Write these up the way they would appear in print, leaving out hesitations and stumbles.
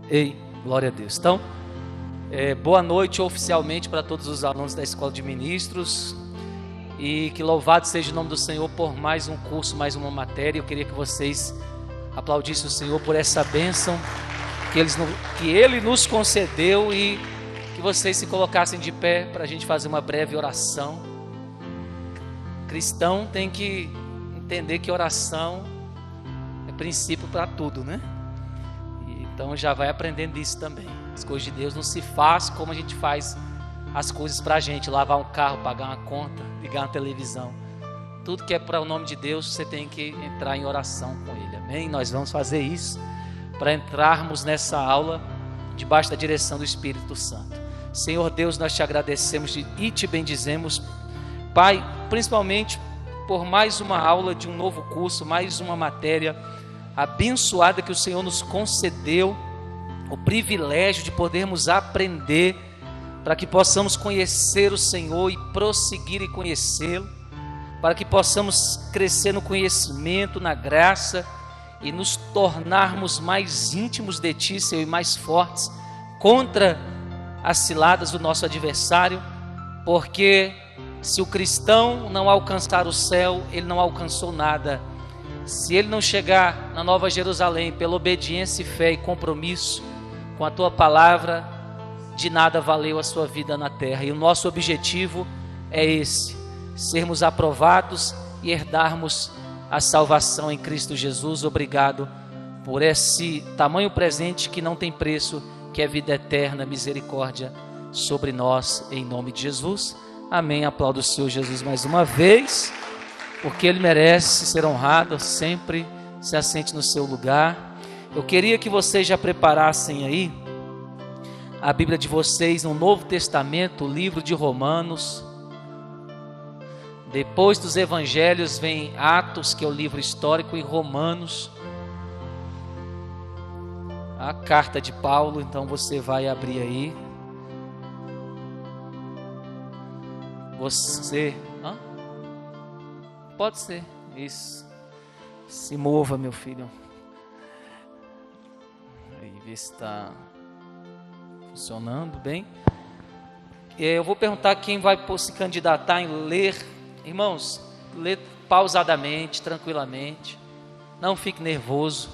Ei, glória a Deus. Então, boa noite oficialmente para todos os alunos da Escola de Ministros. E que louvado seja o nome do Senhor por mais um curso, mais uma matéria. Eu queria que vocês aplaudissem o Senhor por essa bênção que Ele nos concedeu, e que vocês se colocassem de pé para a gente fazer uma breve oração. Cristão tem que entender que oração é princípio para tudo, né? Então já vai aprendendo isso também. As coisas de Deus não se faz como a gente faz as coisas para a gente. Lavar um carro, pagar uma conta, ligar uma televisão. Tudo que é para o nome de Deus, você tem que entrar em oração com Ele. Amém? Nós vamos fazer isso para entrarmos nessa aula debaixo da direção do Espírito Santo. Senhor Deus, nós te agradecemos e te bendizemos, Pai, principalmente por mais uma aula de um novo curso, mais uma matéria abençoada que o Senhor nos concedeu, o privilégio de podermos aprender, para que possamos conhecer o Senhor e prosseguir em conhecê-lo, para que possamos crescer no conhecimento, na graça, e nos tornarmos mais íntimos de Ti, Senhor, e mais fortes contra as ciladas do nosso adversário, porque se o cristão não alcançar o céu, ele não alcançou nada. Se ele não chegar na Nova Jerusalém pela obediência e fé e compromisso com a Tua palavra, de nada valeu a sua vida na terra. E o nosso objetivo é esse: sermos aprovados e herdarmos a salvação em Cristo Jesus. Obrigado por esse tamanho presente que não tem preço, que é vida eterna, misericórdia sobre nós, em nome de Jesus. Amém. Aplaudo o Senhor Jesus mais uma vez, porque Ele merece ser honrado. Sempre se assente no seu lugar. Eu queria que vocês já preparassem aí a Bíblia de vocês no Novo Testamento, o livro de Romanos. Depois dos Evangelhos vem Atos, que é o livro histórico, e Romanos, a carta de Paulo. Então você vai abrir aí. Pode ser, isso. Se mova, meu filho. Aí, vê se está funcionando bem. Eu vou perguntar quem vai se candidatar em ler. Irmãos, lê pausadamente, tranquilamente. Não fique nervoso,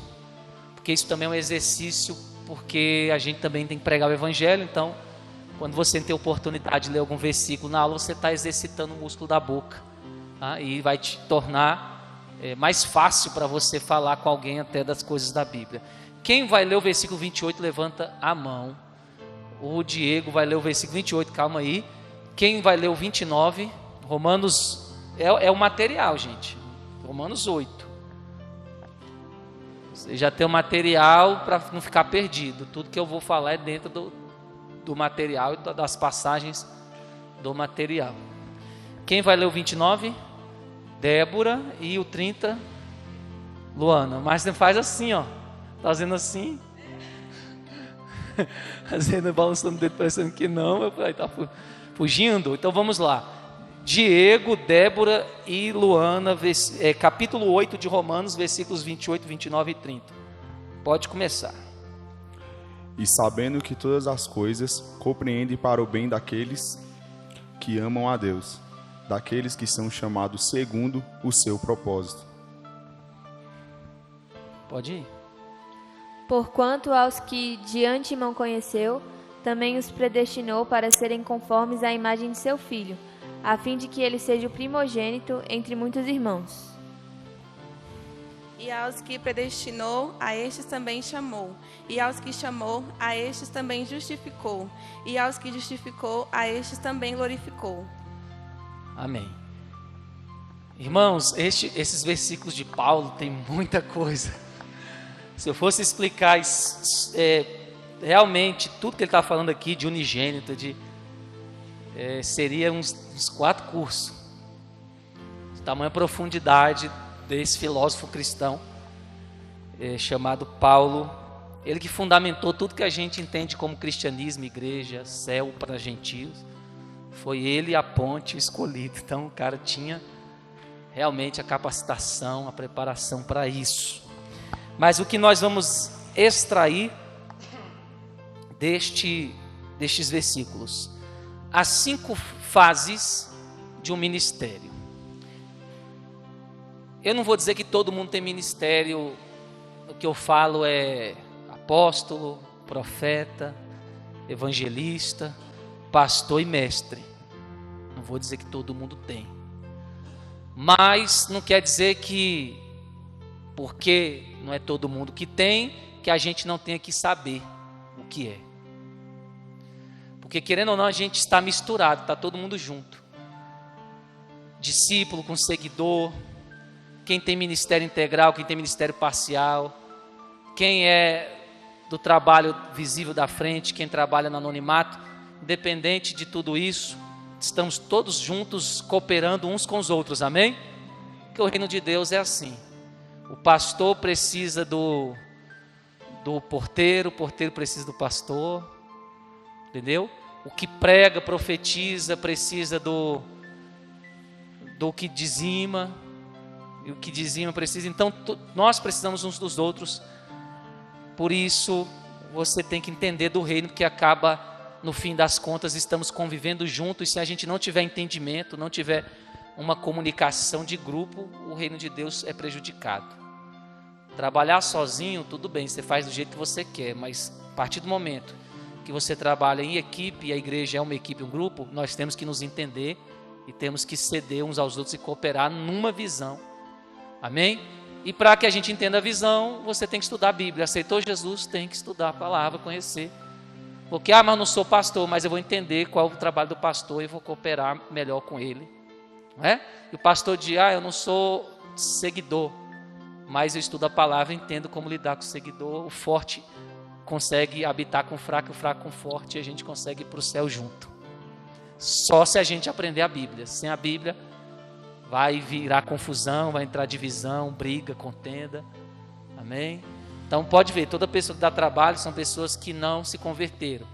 porque isso também é um exercício, porque a gente também tem que pregar o Evangelho. Então, quando você tem a oportunidade de ler algum versículo na aula, você está exercitando o músculo da boca, tá? E vai te tornar mais fácil para você falar com alguém até das coisas da Bíblia. Quem vai ler o versículo 28, levanta a mão. O Diego vai ler o versículo 28, calma aí. Quem vai ler o 29? Romanos, é o material, gente. Romanos 8. Você já tem o material para não ficar perdido. Tudo que eu vou falar é dentro do material e das passagens do material. Quem vai ler o 29? Débora. E o 30? Luana. Mas não faz assim, ó. Tá fazendo assim. Fazendo, balançando o dedo, parecendo que não. Aí tá fugindo. Então vamos lá. Diego, Débora e Luana, capítulo 8 de Romanos, versículos 28, 29 e 30. Pode começar. E sabendo que todas as coisas compreendem para o bem daqueles que amam a Deus, daqueles que são chamados segundo o seu propósito. Pode ir. Porquanto aos que de antemão conheceu, também os predestinou para serem conformes à imagem de seu Filho, a fim de que ele seja o primogênito entre muitos irmãos. E aos que predestinou, a estes também chamou. E aos que chamou, a estes também justificou. E aos que justificou, a estes também glorificou. Amém. Irmãos, esses versículos de Paulo tem muita coisa. Se eu fosse explicar realmente tudo que ele está falando aqui de unigênito, seria uns 4 cursos. Tamanha profundidade desse filósofo cristão chamado Paulo. Ele que fundamentou tudo que a gente entende como cristianismo, igreja, céu para gentios. Foi ele a ponte, o escolhido. Então o cara tinha realmente a capacitação, a preparação para isso. Mas o que nós vamos extrair destes versículos. As 5 fases de um ministério. Eu não vou dizer que todo mundo tem ministério. O que eu falo é apóstolo, profeta, evangelista, pastor e mestre. Não vou dizer que todo mundo tem. Mas não quer dizer que, porque não é todo mundo que tem, que a gente não tenha que saber o que é. Porque querendo ou não, a gente está misturado, está todo mundo junto. Discípulo com seguidor, quem tem ministério integral, quem tem ministério parcial, quem é do trabalho visível da frente, quem trabalha no anonimato, independente de tudo isso, estamos todos juntos cooperando uns com os outros, amém? Porque o reino de Deus é assim. O pastor precisa do porteiro, o porteiro precisa do pastor, entendeu? O que prega, profetiza, precisa do que dizima, e o que dizima precisa. Então, nós precisamos uns dos outros. Por isso, você tem que entender do reino, que acaba, no fim das contas, estamos convivendo juntos. E se a gente não tiver entendimento, não tiver uma comunicação de grupo, o reino de Deus é prejudicado. Trabalhar sozinho, tudo bem, você faz do jeito que você quer, mas a partir do momento que você trabalha em equipe, e a igreja é uma equipe, um grupo, nós temos que nos entender e temos que ceder uns aos outros e cooperar numa visão, amém? E para que a gente entenda a visão, você tem que estudar a Bíblia. Aceitou Jesus, tem que estudar a palavra, conhecer. Porque, mas não sou pastor, mas eu vou entender qual é o trabalho do pastor e vou cooperar melhor com ele, não é? E o pastor diz, eu não sou seguidor, mas eu estudo a palavra, entendo como lidar com o seguidor. O forte consegue habitar com o fraco com o forte, e a gente consegue ir para o céu junto. Só se a gente aprender a Bíblia. Sem a Bíblia, vai virar confusão, vai entrar divisão, briga, contenda, amém? Então pode ver, toda pessoa que dá trabalho são pessoas que não se converteram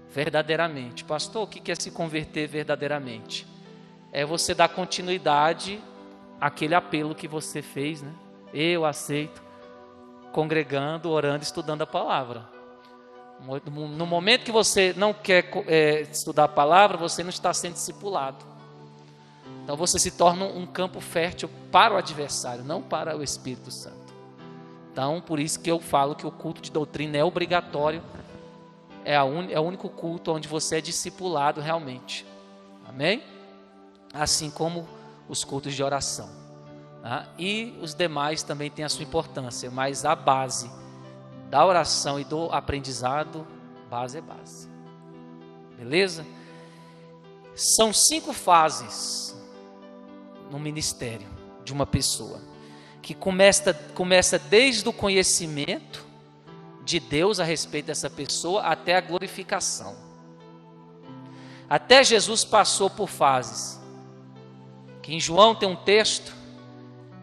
verdadeiramente. Pastor, o que é se converter verdadeiramente? É você dar continuidade àquele apelo que você fez, né? Eu aceito, congregando, orando, estudando a palavra. No momento que você não quer estudar a palavra, você não está sendo discipulado. Então você se torna um campo fértil para o adversário, não para o Espírito Santo. Então, por isso que eu falo que o culto de doutrina é obrigatório, é o único culto onde você é discipulado realmente. Amém? Assim como os cultos de oração. Tá? E os demais também têm a sua importância, mas a base da oração e do aprendizado, base é base. Beleza? São 5 fases no ministério de uma pessoa, que começa desde o conhecimento de Deus a respeito dessa pessoa até a glorificação. Até Jesus passou por fases. Que em João tem um texto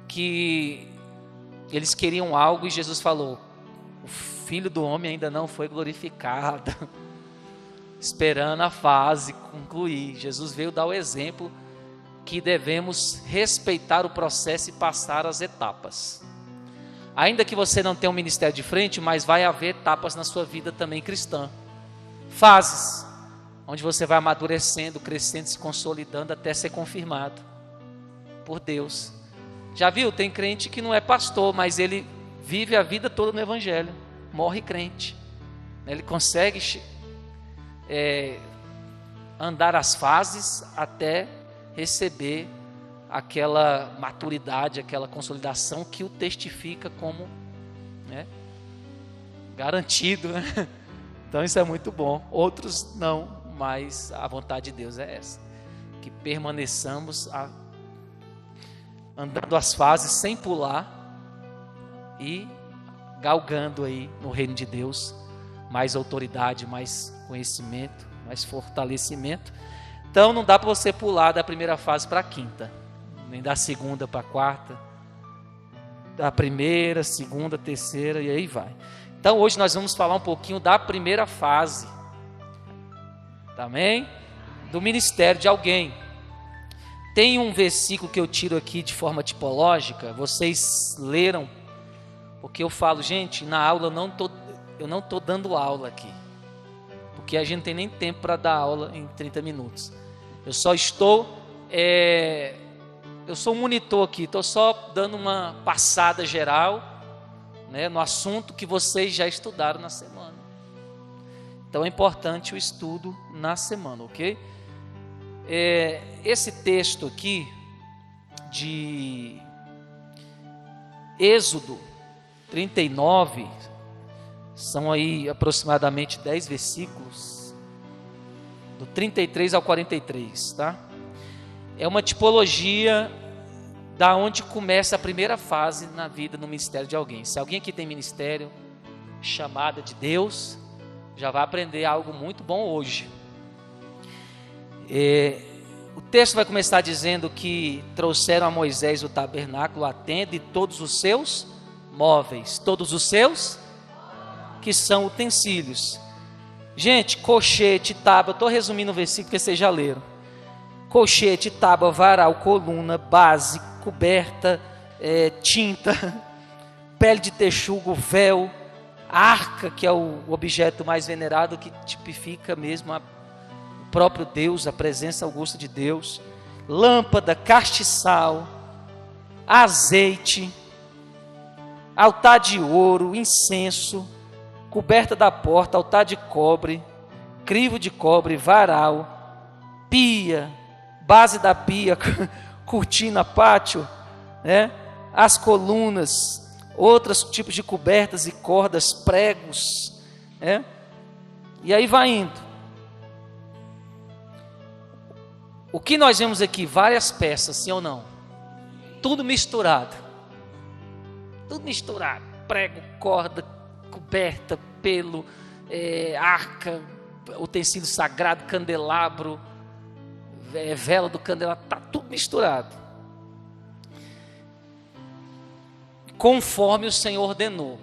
que eles queriam algo e Jesus falou: o Filho do Homem ainda não foi glorificado, esperando a fase concluir. Jesus veio dar o exemplo que devemos respeitar o processo e passar as etapas. Ainda que você não tenha um ministério de frente, mas vai haver etapas na sua vida também cristã. Fases, onde você vai amadurecendo, crescendo, se consolidando até ser confirmado por Deus. Já viu? Tem crente que não é pastor, mas ele vive a vida toda no Evangelho, morre crente. Ele consegue andar as fases até receber aquela maturidade, aquela consolidação que o testifica como, né, garantido, né? Então isso é muito bom. Outros não, mas a vontade de Deus é essa, que permaneçamos andando as fases sem pular e galgando aí no reino de Deus mais autoridade, mais conhecimento, mais fortalecimento. Então não dá para você pular da primeira fase para a quinta, nem da segunda para a quarta, da primeira, segunda, terceira e aí vai. Então hoje nós vamos falar um pouquinho da primeira fase, também do ministério de alguém. Tem um versículo que eu tiro aqui de forma tipológica, vocês leram, porque eu falo, gente, na aula eu não tô dando aula aqui, porque a gente não tem nem tempo para dar aula em 30 minutos. Eu só estou, eu sou um monitor aqui, estou só dando uma passada geral, né, no assunto que vocês já estudaram na semana. Então é importante o estudo na semana, ok? Esse texto aqui de Êxodo 39, são aí aproximadamente 10 versículos, do 33 ao 43, tá? É uma tipologia da onde começa a primeira fase na vida, no ministério de alguém. Se alguém aqui tem ministério, chamada de Deus, já vai aprender algo muito bom hoje. O texto vai começar dizendo que trouxeram a Moisés o tabernáculo, a tenda e todos os seus móveis, todos os seus, que são utensílios. Gente, colchete, tábua, eu estou resumindo o versículo que vocês já leram. Colchete, tábua, varal, coluna, base, coberta, tinta, pele de texugo, véu, arca, que é o objeto mais venerado, que tipifica mesmo o próprio Deus, a presença augusta de Deus, lâmpada, castiçal, azeite, altar de ouro, incenso, coberta da porta, altar de cobre, crivo de cobre, varal, pia, base da pia, cortina, pátio, né? As colunas, outros tipos de cobertas e cordas, pregos, né? E aí vai indo. O que nós vemos aqui? Várias peças, sim ou não? Tudo misturado. Tudo misturado. Prego, corda, coberta, pelo, arca, utensílio sagrado, candelabro, vela do candelabro, está tudo misturado. Conforme o Senhor ordenou.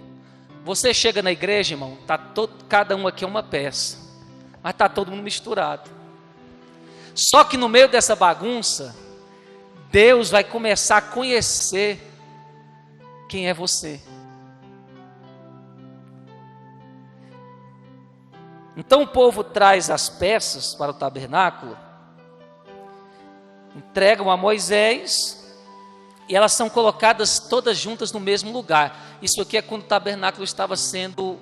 Você chega na igreja, irmão, cada um aqui é uma peça, mas está todo mundo misturado. Só que no meio dessa bagunça, Deus vai começar a conhecer quem é você. Então o povo traz as peças para o tabernáculo, entregam a Moisés, e elas são colocadas todas juntas no mesmo lugar. Isso aqui é quando o tabernáculo estava sendo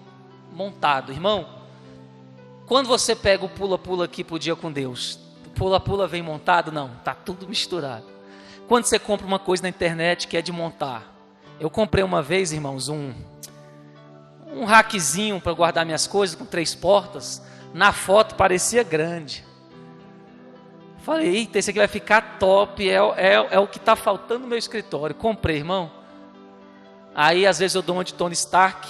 montado. Irmão, quando você pega o pula-pula aqui para o dia com Deus, o pula-pula vem montado? Não, está tudo misturado. Quando você compra uma coisa na internet que é de montar, eu comprei uma vez, irmãos, um rackzinho para guardar minhas coisas com 3 portas. Na foto parecia grande. Falei, eita, esse aqui vai ficar top, é o que está faltando no meu escritório. Comprei, irmão. Aí às vezes eu dou uma de Tony Stark,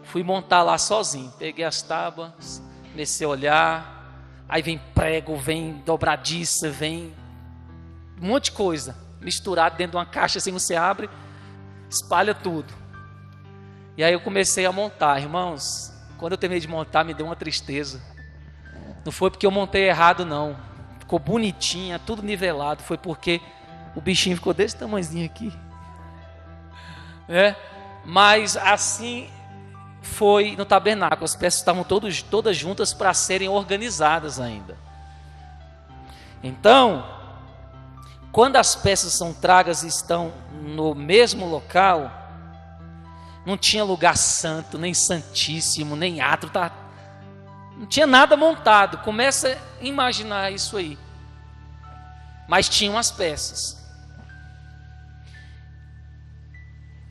fui montar lá sozinho. Peguei as tábuas, comecei a olhar, aí vem prego, vem dobradiça, vem um monte de coisa misturado dentro de uma caixa, assim você abre, espalha tudo. E aí eu comecei a montar, irmãos. Quando eu terminei de montar, me deu uma tristeza. Não foi porque eu montei errado, não. Ficou bonitinha, tudo nivelado. Foi porque o bichinho ficou desse tamanhozinho aqui. Mas assim foi no tabernáculo. As peças estavam todas juntas para serem organizadas ainda. Então, quando as peças são tragas e estão no mesmo local, não tinha lugar santo, nem santíssimo, nem átrio, não tinha nada montado. Começa a imaginar isso aí. Mas tinham as peças.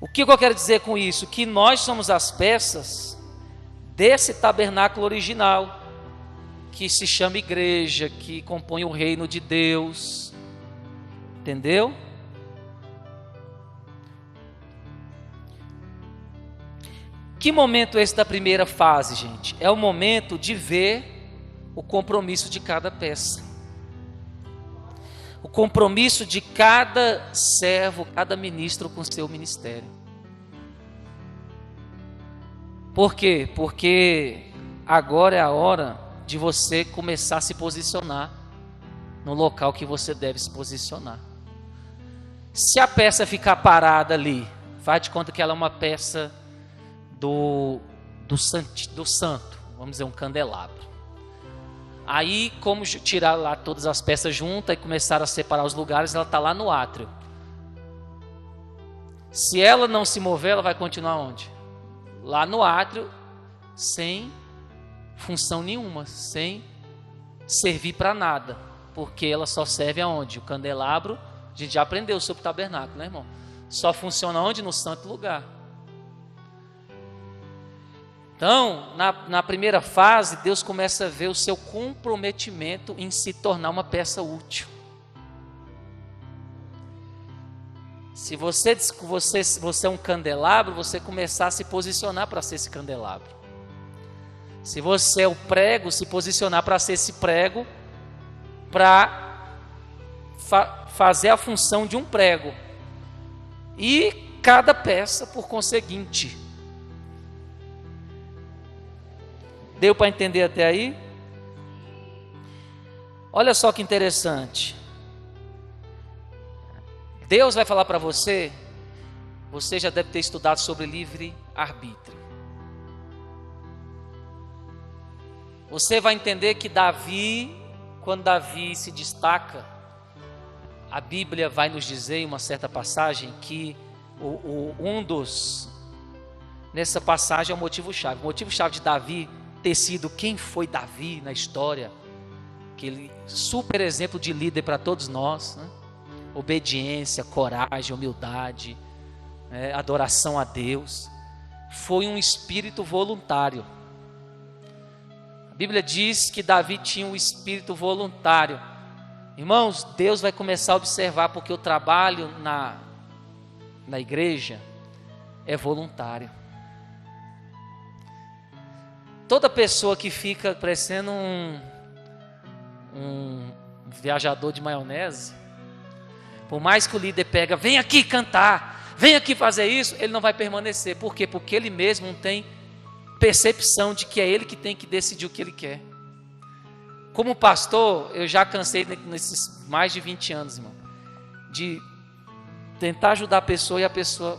O que eu quero dizer com isso? Que nós somos as peças desse tabernáculo original, que se chama igreja, que compõe o reino de Deus. Entendeu? Que momento é esse da primeira fase, gente? É o momento de ver o compromisso de cada peça. O compromisso de cada servo, cada ministro com seu ministério. Por quê? Porque agora é a hora de você começar a se posicionar no local que você deve se posicionar. Se a peça ficar parada ali, faz de conta que ela é uma peça do santo, vamos dizer, um candelabro. Aí, como tirar lá todas as peças juntas e começaram a separar os lugares, ela está lá no átrio. Se ela não se mover, ela vai continuar onde? Lá no átrio, sem função nenhuma, sem servir para nada, porque ela só serve aonde? O candelabro, a gente já aprendeu sobre o tabernáculo, né, irmão? Só funciona onde? No santo lugar. Então, na primeira fase, Deus começa a ver o seu comprometimento em se tornar uma peça útil. Se você é um candelabro, você começar a se posicionar para ser esse candelabro. Se você é o prego, se posicionar para ser esse prego, para fazer a função de um prego. E cada peça, por conseguinte. Deu para entender até aí? Olha só que interessante. Deus vai falar para você, você já deve ter estudado sobre livre-arbítrio. Você vai entender que Davi, quando Davi se destaca, a Bíblia vai nos dizer em uma certa passagem que nessa passagem é o motivo-chave. O motivo-chave de Davi ter sido quem foi Davi na história, aquele super exemplo de líder para todos nós, né? Obediência, coragem, humildade, adoração a Deus, foi um espírito voluntário. A Bíblia diz que Davi tinha um espírito voluntário. Irmãos, Deus vai começar a observar, porque o trabalho na igreja é voluntário. Toda pessoa que fica parecendo um viajador de maionese, por mais que o líder pega, vem aqui cantar, vem aqui fazer isso, ele não vai permanecer. Por quê? Porque ele mesmo não tem percepção de que é ele que tem que decidir o que ele quer. Como pastor, eu já cansei nesses mais de 20 anos, irmão, de tentar ajudar a pessoa e a pessoa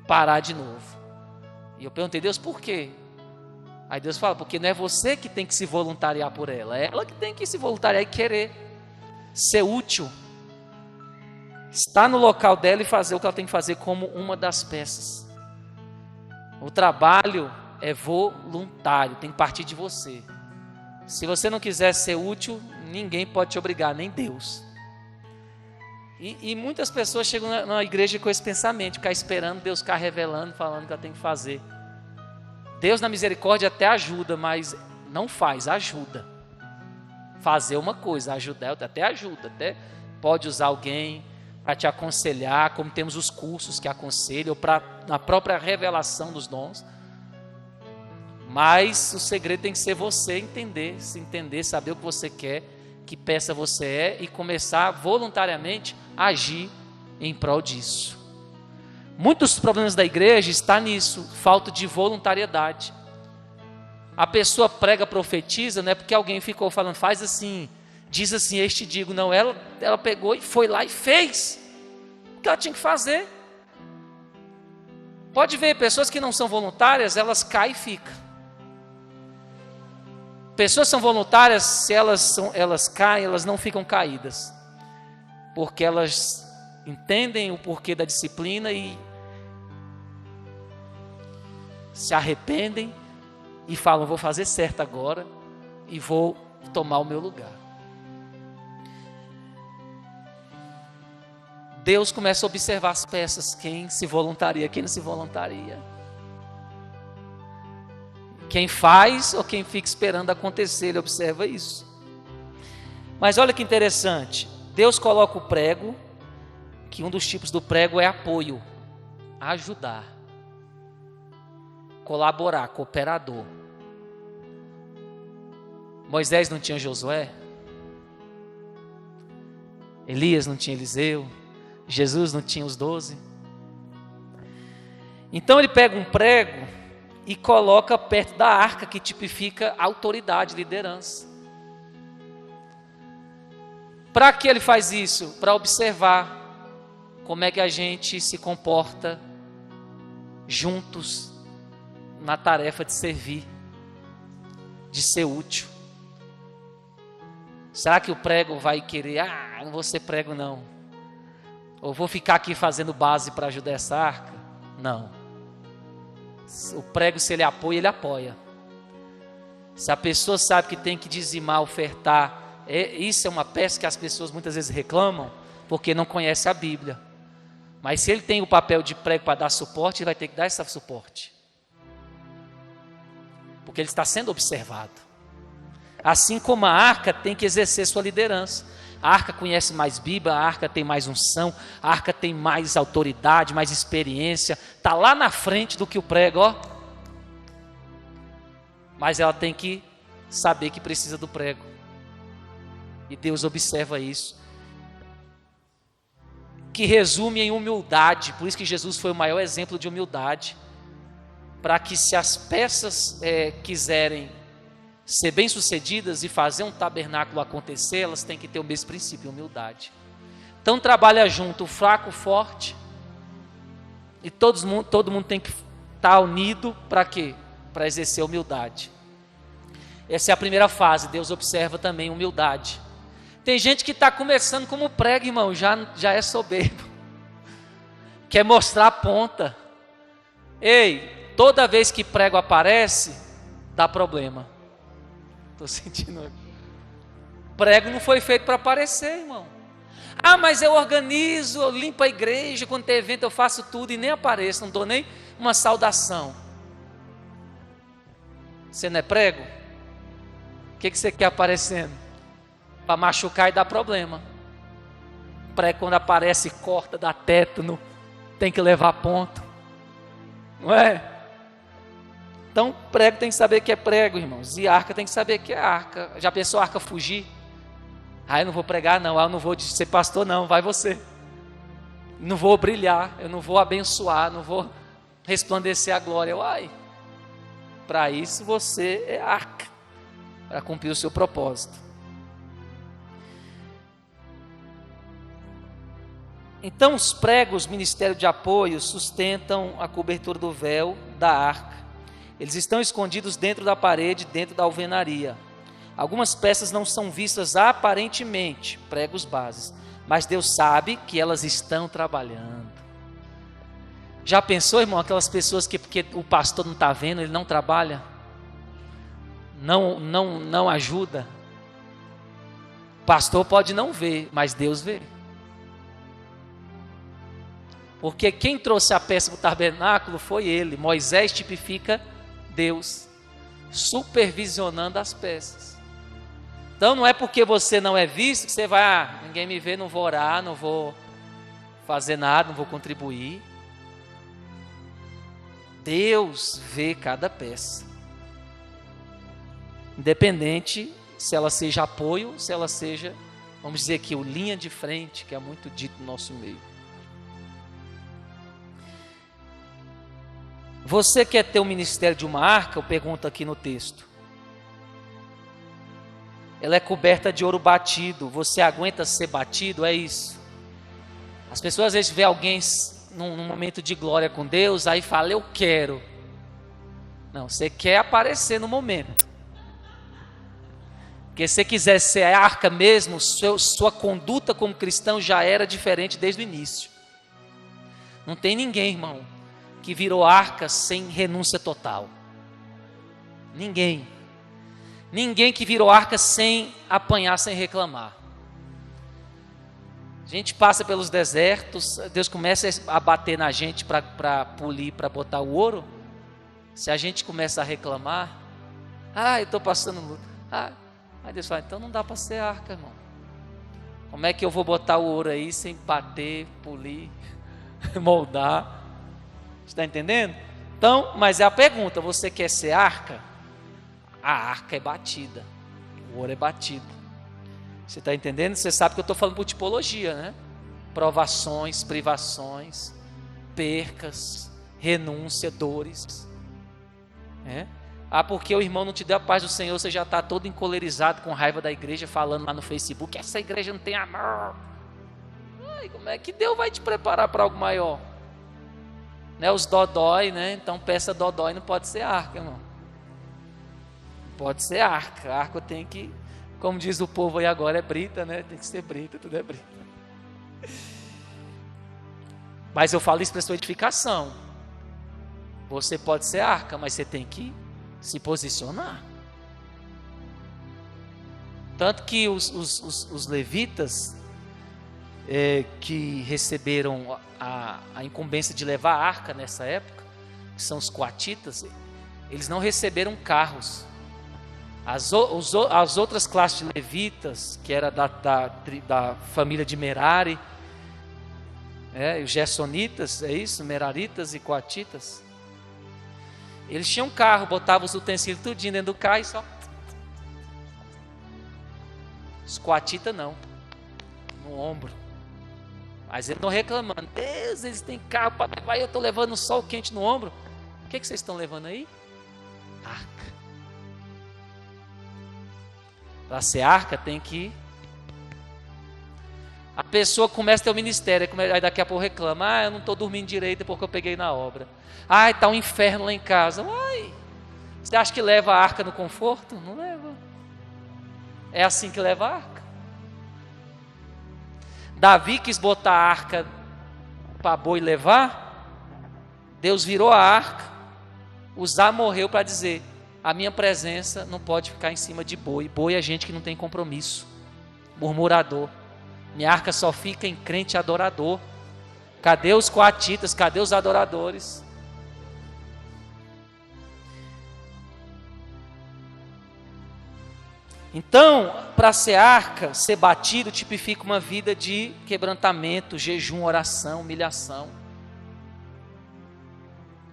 parar de novo. E eu perguntei, Deus, por quê? Aí Deus fala, porque não é você que tem que se voluntariar por ela, é ela que tem que se voluntariar e querer ser útil, estar no local dela e fazer o que ela tem que fazer como uma das peças. O trabalho é voluntário, tem que partir de você. Se você não quiser ser útil, ninguém pode te obrigar, nem Deus. E muitas pessoas chegam na igreja com esse pensamento, ficar esperando Deus ficar revelando, falando o que ela tem que fazer. Deus na misericórdia até ajuda, mas não faz, ajuda. Fazer uma coisa, ajudar, até ajuda, até pode usar alguém para te aconselhar, como temos os cursos que aconselham, para na própria revelação dos dons. Mas o segredo tem que ser você entender, se entender, saber o que você quer, que peça você é e começar voluntariamente a agir em prol disso. Muitos problemas da igreja estão nisso, falta de voluntariedade. A pessoa prega, profetiza, não é porque alguém ficou falando, faz assim, diz assim, eu te digo. Não, ela pegou e foi lá e fez o que ela tinha que fazer. Pode ver, pessoas que não são voluntárias, elas caem e ficam. Pessoas que são voluntárias, se elas caem, elas não ficam caídas. Porque elas entendem o porquê da disciplina e se arrependem e falam, vou fazer certo agora e vou tomar o meu lugar. Deus começa a observar as peças, quem se voluntaria, quem não se voluntaria. Quem faz ou quem fica esperando acontecer, ele observa isso. Mas olha que interessante, Deus coloca o prego, que um dos tipos do prego é apoio, ajudar, colaborar, cooperador. Moisés não tinha Josué, Elias não tinha Eliseu, Jesus não tinha os 12. Então ele pega um prego e coloca perto da arca, que tipifica autoridade, liderança. Para que ele faz isso? Para observar como é que a gente se comporta juntos na tarefa de servir, de ser útil. Será que o prego vai querer, não vou ser prego não, ou vou ficar aqui fazendo base para ajudar essa arca? Não. O prego, se ele apoia, ele apoia. Se a pessoa sabe que tem que dizimar, ofertar, isso é uma peça que as pessoas muitas vezes reclamam, porque não conhece a Bíblia. Mas se ele tem o papel de prego para dar suporte, ele vai ter que dar esse suporte, porque ele está sendo observado. Assim como a arca tem que exercer sua liderança. A arca conhece mais Bíblia, a arca tem mais unção, a arca tem mais autoridade, mais experiência, está lá na frente do que o prego, ó. Mas ela tem que saber que precisa do prego. E Deus observa isso. Que resume em humildade. Por isso que Jesus foi o maior exemplo de humildade. Para que, se as peças quiserem ser bem-sucedidas e fazer um tabernáculo acontecer, elas têm que ter o mesmo princípio, humildade. Então trabalha junto o fraco, o forte. E todo mundo tem que estar unido para quê? Para exercer humildade. Essa é a primeira fase. Deus observa também humildade. Tem gente que está começando como prego, irmão, já é soberbo, quer mostrar a ponta. Ei, toda vez que prego aparece, dá problema. Estou sentindo. Prego não foi feito para aparecer, irmão. Mas eu organizo, eu limpo a igreja, quando tem evento eu faço tudo e nem apareço, não dou nem uma saudação. Você não é prego? O que você quer aparecendo? Para machucar e dar problema. Prego, quando aparece, corta, dá tétano, tem que levar ponto, não é? Então prego tem que saber que é prego, irmãos, e arca tem que saber que é arca. Já pensou a arca fugir? Eu não vou pregar não, eu não vou ser pastor não, vai você. Não vou brilhar, eu não vou abençoar, não vou resplandecer a glória. Para isso você é arca, para cumprir o seu propósito. Então os pregos, ministério de apoio, sustentam a cobertura do véu da arca. Eles estão escondidos dentro da parede, dentro da alvenaria. Algumas peças não são vistas aparentemente, pregos bases, mas Deus sabe que elas estão trabalhando. Já pensou, irmão, aquelas pessoas que porque o pastor não está vendo, ele não trabalha? Não ajuda? O pastor pode não ver, mas Deus vê. Porque quem trouxe a peça para o tabernáculo foi ele. Moisés tipifica Deus supervisionando as peças. Então não é porque você não é visto que você vai, ninguém me vê, não vou orar, não vou fazer nada, não vou contribuir. Deus vê cada peça, independente se ela seja apoio, se ela seja, vamos dizer aqui, o linha de frente, que é muito dito no nosso meio. Você quer ter o ministério de uma arca? Eu pergunto aqui no texto. Ela é coberta de ouro batido. Você aguenta ser batido? É isso. As pessoas às vezes vê alguém num momento de glória com Deus, aí fala, eu quero. Não, você quer aparecer no momento. Porque se você quiser ser a arca mesmo, sua conduta como cristão já era diferente desde o início. Não tem ninguém, irmão, que virou arca sem renúncia total. Ninguém que virou arca sem apanhar, sem reclamar. A gente passa pelos desertos, Deus começa a bater na gente para polir, para botar o ouro. Se a gente começa a reclamar, eu estou passando luta. Aí Deus fala, então não dá para ser arca, irmão. Como é que eu vou botar o ouro aí sem bater, polir, moldar? Está entendendo? Então, mas é a pergunta, você quer ser arca? A arca é batida, o ouro é batido. Você está entendendo? Você sabe que eu estou falando por tipologia, né? Provações, privações, percas, renúncia, dores. Porque o irmão não te deu a paz do Senhor, você já está todo encolerizado, com raiva da igreja, falando lá no Facebook, essa igreja não tem amor. Como é que Deus vai te preparar para algo maior? Os dodói, né? Então peça dodói não pode ser arca, irmão. Pode ser arca. A arca tem que, como diz o povo aí agora, é brita, né? Tem que ser brita, tudo é brita. Mas eu falo isso para sua edificação. Você pode ser arca, mas você tem que se posicionar. Tanto que os levitas que receberam a incumbência de levar a arca nessa época, que são os coatitas, eles não receberam carros. As outras classes de levitas, que era da família de Merari, os gersonitas, é isso? Meraritas e coatitas. Eles tinham carro, botavam os utensílios tudinho dentro do carro e só... Os coatitas não, no ombro. Mas eles estão reclamando, Deus, eles têm carro para levar e eu estou levando um sol quente no ombro. O que vocês estão levando aí? Arca. Para ser arca tem que... A pessoa começa a ter o ministério, aí daqui a pouco reclama, eu não estou dormindo direito porque eu peguei na obra. Está um inferno lá em casa. Você acha que leva a arca no conforto? Não leva. É assim que leva a arca. Davi quis botar a arca para boi levar, Deus virou a arca, Uzá morreu para dizer, a minha presença não pode ficar em cima de boi. Boi é gente que não tem compromisso, murmurador. Minha arca só fica em crente adorador. Cadê os coatitas? Cadê os adoradores? Então, para ser arca, ser batido, tipifica uma vida de quebrantamento, jejum, oração, humilhação.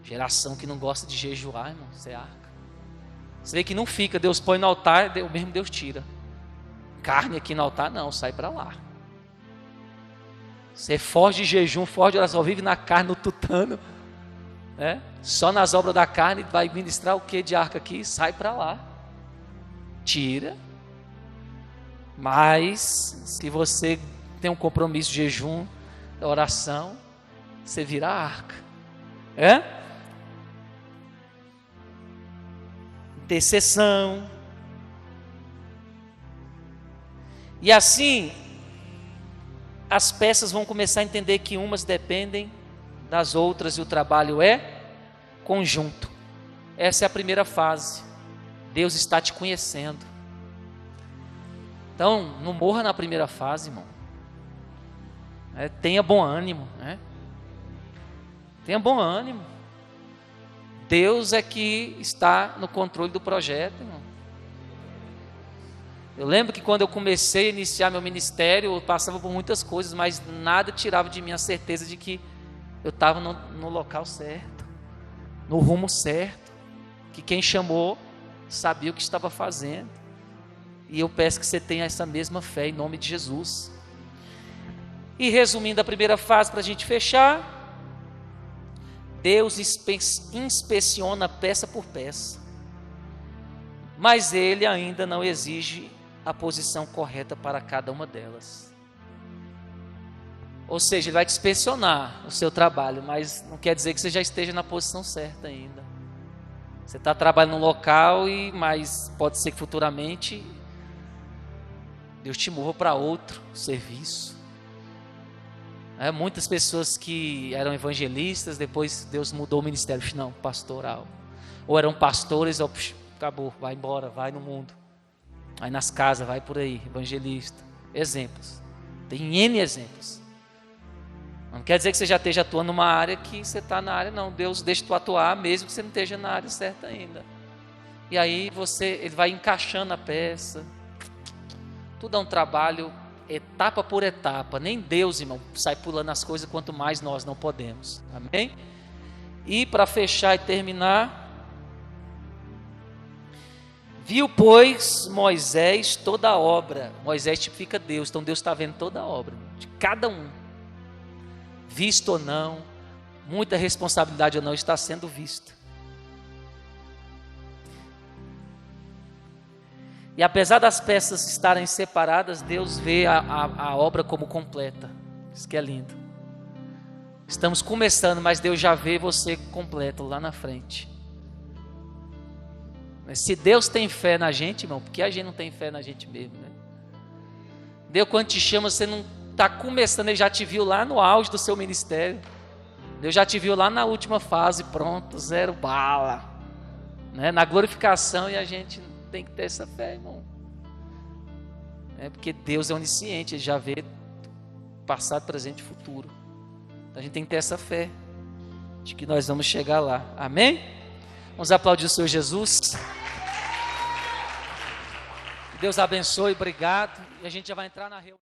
Geração que não gosta de jejuar, irmão, ser arca. Você vê que não fica, Deus põe no altar, o mesmo Deus tira. Carne aqui no altar não, sai para lá. Você foge de jejum, foge de oração, vive na carne, no tutano, né? Só nas obras da carne, vai ministrar o que de arca aqui? Sai para lá. Tira. Mas, se você tem um compromisso de jejum, oração, você vira a arca. Intercessão. E assim, as peças vão começar a entender que umas dependem das outras e o trabalho é conjunto. Essa é a primeira fase. Deus está te conhecendo. Então, não morra na primeira fase, irmão. Tenha bom ânimo, né? Tenha bom ânimo. Deus é que está no controle do projeto, irmão. Eu lembro que quando eu comecei a iniciar meu ministério, eu passava por muitas coisas, mas nada tirava de mim a certeza de que eu estava no local certo, no rumo certo, que quem chamou sabia o que estava fazendo. E eu peço que você tenha essa mesma fé em nome de Jesus. E resumindo a primeira fase para a gente fechar, Deus inspeciona peça por peça, mas Ele ainda não exige a posição correta para cada uma delas. Ou seja, Ele vai te inspecionar o seu trabalho, mas não quer dizer que você já esteja na posição certa ainda. Você está trabalhando num local, mas pode ser que futuramente Deus te mova para outro serviço. Muitas pessoas que eram evangelistas, depois Deus mudou o ministério, não, pastoral. Ou eram pastores, acabou, vai embora, vai no mundo. Vai nas casas, vai por aí, evangelista. Exemplos. Tem N exemplos. Não quer dizer que você já esteja atuando numa área que você está na área, não. Deus deixa tu atuar, mesmo que você não esteja na área certa ainda. E aí Ele vai encaixando a peça. Tudo é um trabalho, etapa por etapa. Nem Deus, irmão, sai pulando as coisas, quanto mais nós não podemos. Amém? E para fechar e terminar, viu, pois, Moisés toda a obra. Moisés tipifica Deus, então Deus está vendo toda a obra, de cada um. Visto ou não, muita responsabilidade ou não, está sendo vista. E apesar das peças estarem separadas, Deus vê a obra como completa. Isso que é lindo. Estamos começando, mas Deus já vê você completo lá na frente. Se Deus tem fé na gente, irmão, por que a gente não tem fé na gente mesmo, né? Deus, quando te chama, você não está começando, Ele já te viu lá no auge do seu ministério. Deus já te viu lá na última fase, pronto, 0 bala, né? Na glorificação, e a gente tem que ter essa fé, irmão. Porque Deus é onisciente, Ele já vê passado, presente e futuro. Então a gente tem que ter essa fé de que nós vamos chegar lá. Amém? Vamos aplaudir o Senhor Jesus. Deus abençoe, obrigado. E a gente já vai entrar na reunião.